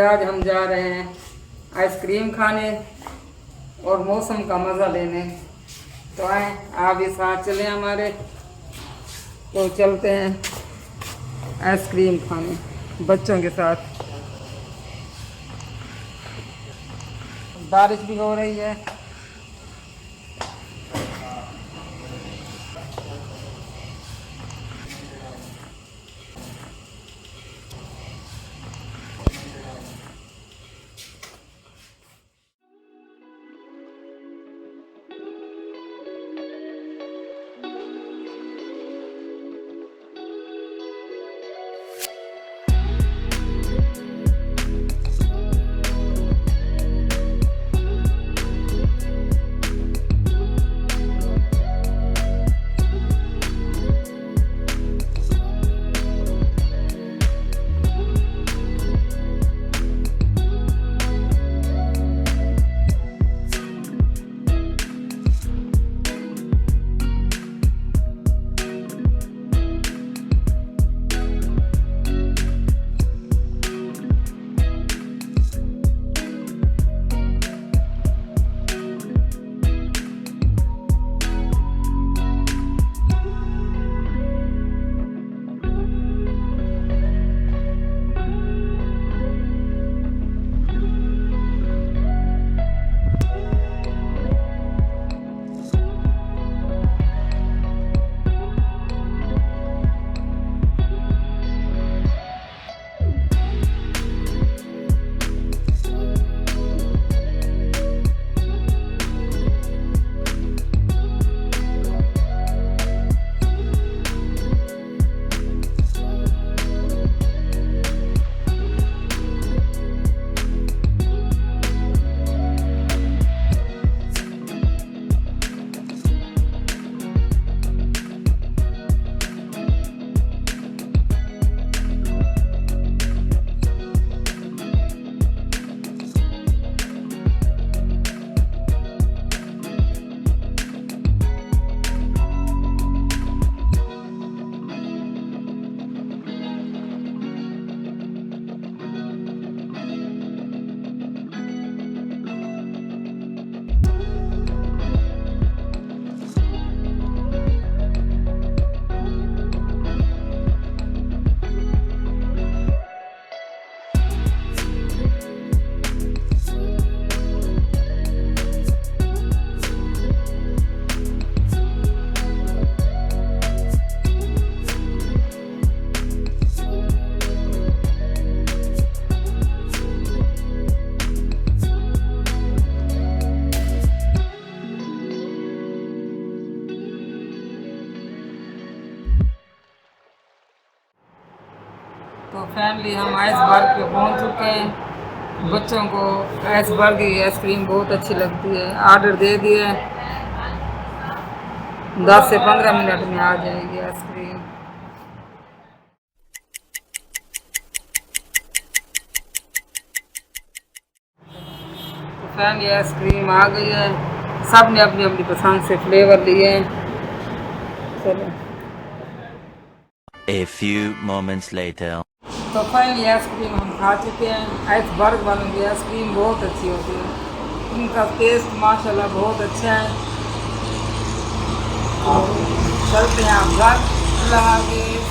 आज हम जा रहे हैं आइसक्रीम खाने और मौसम का मज़ा लेने। तो आए आप भी साथ चलें हमारे, तो चलते हैं आइसक्रीम खाने बच्चों के साथ। बारिश भी हो रही है। तो फैमिली हम आइसबर्ग पे पहुंच चुके हैं। बच्चों को आइसबर्ग की आइसक्रीम बहुत अच्छी लगती है। ऑर्डर दे दिया, 10 से 15 मिनट में आ जाएगी आइसक्रीम। तो फैमिली आइसक्रीम आ गई है। सब ने अपनी अपनी पसंद से फ्लेवर लिए हैं। चलो A few moments later. तो फाइनली आइसक्रीम हम खा चुके हैं। आइसबर्ग वालों की आइसक्रीम बहुत अच्छी होती है, इनका टेस्ट माशाल्लाह बहुत अच्छा है। चलते हैं आप घर। अल्लाह हाफ़िज़।